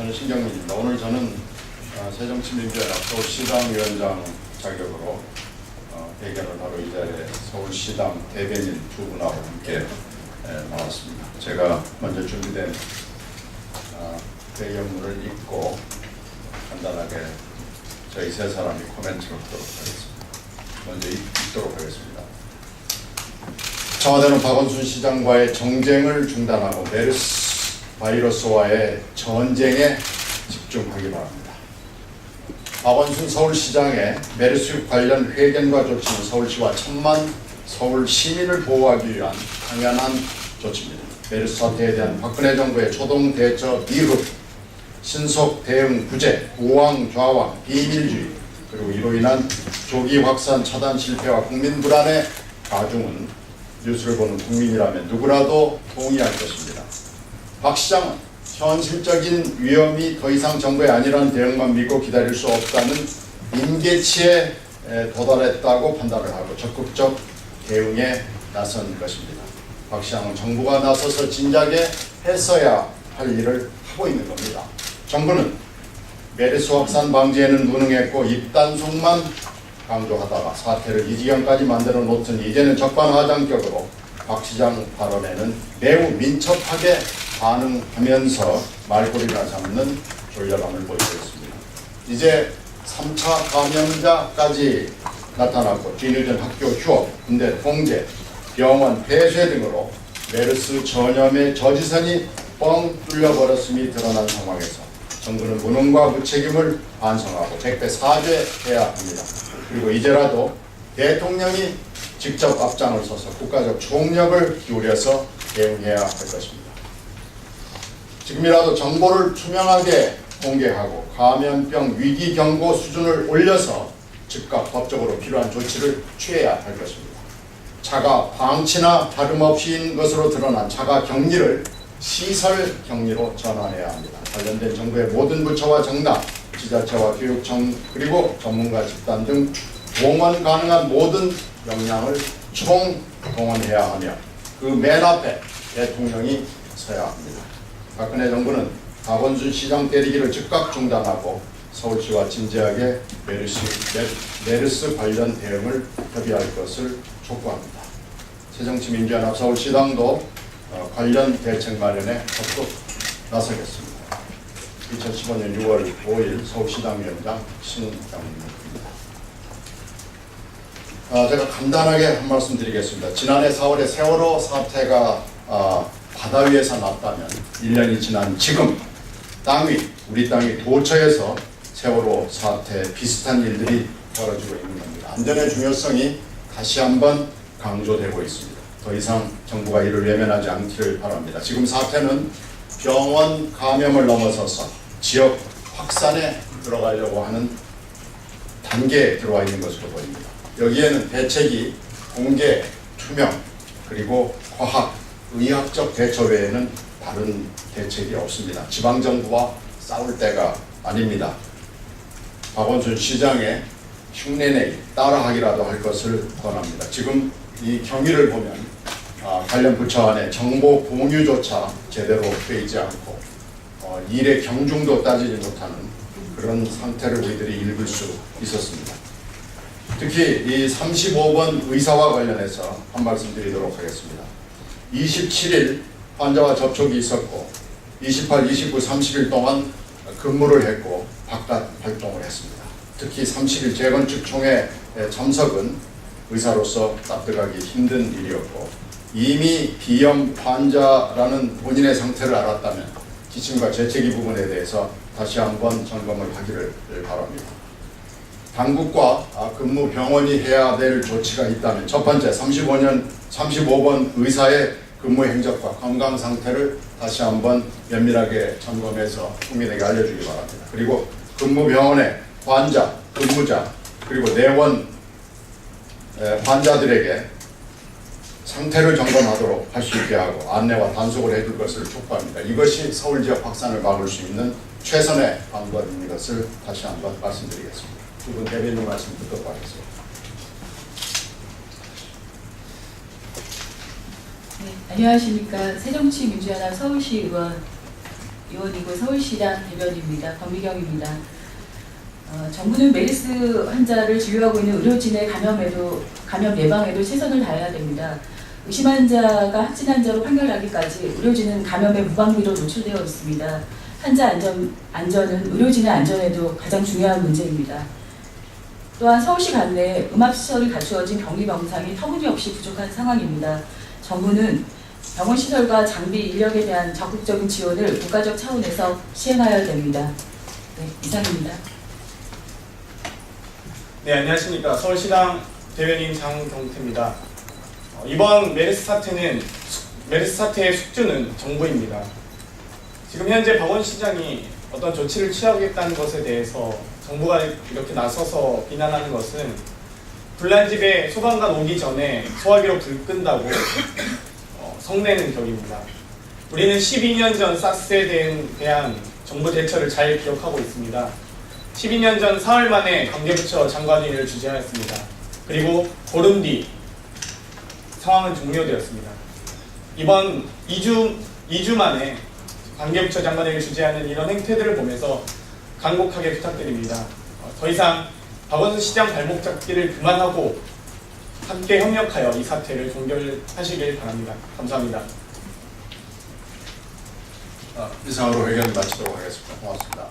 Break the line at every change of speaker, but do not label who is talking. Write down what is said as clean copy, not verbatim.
저는 신경민입니다. 오늘 저는 새정치민주연합 서울시당 위원장 자격으로 대결을 하러 이 자리에 서울시당 대변인 두 분하고 함께 나왔습니다. 제가 먼저 준비된 회의문을 읽고 간단하게 저희 세 사람이 코멘트를 하도록 하겠습니다. 먼저 읽도록 하겠습니다. 청와대는 박원순 시장과의 정쟁을 중단하고 메르스 바이러스와의 전쟁에 집중하기 바랍니다. 박원순 서울시장의 메르스 관련 회견과 조치는 서울시와 천만 서울 시민을 보호하기 위한 당연한 조치입니다. 메르스 사태에 대한 박근혜 정부의 초동 대처 미흡, 신속 대응 부재, 우왕좌왕, 비밀주의, 그리고 이로 인한 조기 확산 차단 실패와 국민 불안의 가중은 뉴스를 보는 국민이라면 누구라도 동의할 것입니다. 박 시장은 현실적인 위험이 더 이상 정부의 아니라는 대응만 믿고 기다릴 수 없다는 임계치에 도달했다고 판단을 하고 적극적 대응에 나선 것입니다. 박 시장은 정부가 나서서 진작에 했어야 할 일을 하고 있는 겁니다. 정부는 메르스 확산 방지에는 무능했고 입단속만 강조하다가 사태를 이 지경까지 만들어 놓던 이제는 적반하장격으로 박 시장 발언에는 매우 민첩하게 반응하면서 말꼬리나 잡는 졸려감을 보이고 있습니다. 이제 3차 감염자까지 나타났고 뒤늦은 학교 휴업, 군대 통제, 병원 폐쇄 등으로 메르스 전염의 저지선이 뻥 뚫려버렸음이 드러난 상황에서 정부는 무능과 무책임을 반성하고 백배 사죄해야 합니다. 그리고 이제라도 대통령이 직접 앞장을 서서 국가적 총력을 기울여서 대응해야 할 것입니다. 지금이라도 정보를 투명하게 공개하고 감염병 위기 경고 수준을 올려서 즉각 법적으로 필요한 조치를 취해야 할 것입니다. 자가 방치나 다름없이인 것으로 드러난 자가 격리를 시설 격리로 전환해야 합니다. 관련된 정부의 모든 부처와 정당, 지자체와 교육청 그리고 전문가 집단 등 동원 가능한 모든 역량을 총동원해야 하며 그 맨 앞에 대통령이 서야 합니다. 박근혜 정부는 박원순 시장 때리기를 즉각 중단하고 서울시와 진지하게 메르스 관련 대응을 협의할 것을 촉구합니다. 새정치민주연합 서울시당도 관련 대책 마련에 적극 나서겠습니다. 2015년 6월 5일 서울시당위원장 신경민입니다. 제가 간단하게 한 말씀 드리겠습니다. 지난해 4월에 세월호 사태가 바다 위에서 났다면 1년이 지난 지금 우리 땅이 도처에서 세월호 사태 비슷한 일들이 벌어지고 있는 겁니다. 안전의 중요성이 다시 한번 강조되고 있습니다. 더 이상 정부가 이를 외면하지 않기를 바랍니다. 지금 사태는 병원 감염을 넘어서서 지역 확산에 들어가려고 하는 단계에 들어와 있는 것으로 보입니다. 여기에는 대책이 공개, 투명, 그리고 과학, 의학적 대처 외에는 다른 대책이 없습니다. 지방정부와 싸울 때가 아닙니다. 박원순 시장의 흉내내기, 따라하기라도 할 것을 권합니다. 지금 이 경위를 보면 관련 부처 안에 정보 공유조차 제대로 되지 않고 일의 경중도 따지지 못하는 그런 상태를 우리들이 읽을 수 있었습니다. 특히 이 35번 의사와 관련해서 한 말씀 드리도록 하겠습니다. 27일 환자와 접촉이 있었고 28, 29, 30일 동안 근무를 했고 바깥 활동을 했습니다. 특히 30일 재건축 총회 참석은 의사로서 납득하기 힘든 일이었고 이미 비염 환자라는 본인의 상태를 알았다면 지침과 재채기 부분에 대해서 다시 한번 점검을 하기를 바랍니다. 당국과 근무 병원이 해야 될 조치가 있다면 첫 번째 35번 의사의 근무 행적과 건강 상태를 다시 한번 면밀하게 점검해서 국민에게 알려주기 바랍니다. 그리고 근무 병원의 환자, 근무자, 그리고 내원 환자들에게 상태를 점검하도록 할 수 있게 하고 안내와 단속을 해줄 것을 촉구합니다. 이것이 서울 지역 확산을 막을 수 있는 최선의 방법인 것을 다시 한번 말씀드리겠습니다. 두 분 대변인 말씀 듣도록 하겠습니다.
네, 안녕하십니까. 새정치민주연합 서울시 의원 의원이고 서울시당 대변입니다. 권미경입니다. 정부는 메르스 환자를 진료하고 있는 의료진의 감염 예방에도 최선을 다해야 됩니다. 의심 환자가 확진 환자로 판결나기까지 의료진은 감염의 무방비로 노출되어 있습니다. 환자 안전은 의료진의 안전에도 가장 중요한 문제입니다. 또한 서울시 관내에 음압시설이 갖추어진 격리병상이 터무니없이 부족한 상황입니다. 정부는 병원 시설과 장비 인력에 대한 적극적인 지원을 국가적 차원에서 시행하여야 됩니다. 네, 이상입니다.
네, 안녕하십니까. 서울시당 대변인 장경태입니다. 이번 메르스 사태의 숙주는 정부입니다. 지금 현재 박원 시장이 어떤 조치를 취하겠다는 것에 대해서 정부가 이렇게 나서서 비난하는 것은 불난 집에 소방관 오기 전에 소화기로 불 끈다고 성내는 격입니다. 우리는 12년 전 사스에 대한 정부 대처를 잘 기억하고 있습니다. 12년 전 사흘 만에 관계부처 장관위를 주재하였습니다. 그리고 보름 뒤 상황은 종료되었습니다. 이번 2주 만에 관계부처 장관위를 주재하는 이런 행태들을 보면서 간곡하게 부탁드립니다. 더 이상 박원순 시장 발목 잡기를 그만하고 함께 협력하여 이 사태를 종결하시길 바랍니다. 감사합니다.
이상으로 회견 마치도록 하겠습니다. 고맙습니다.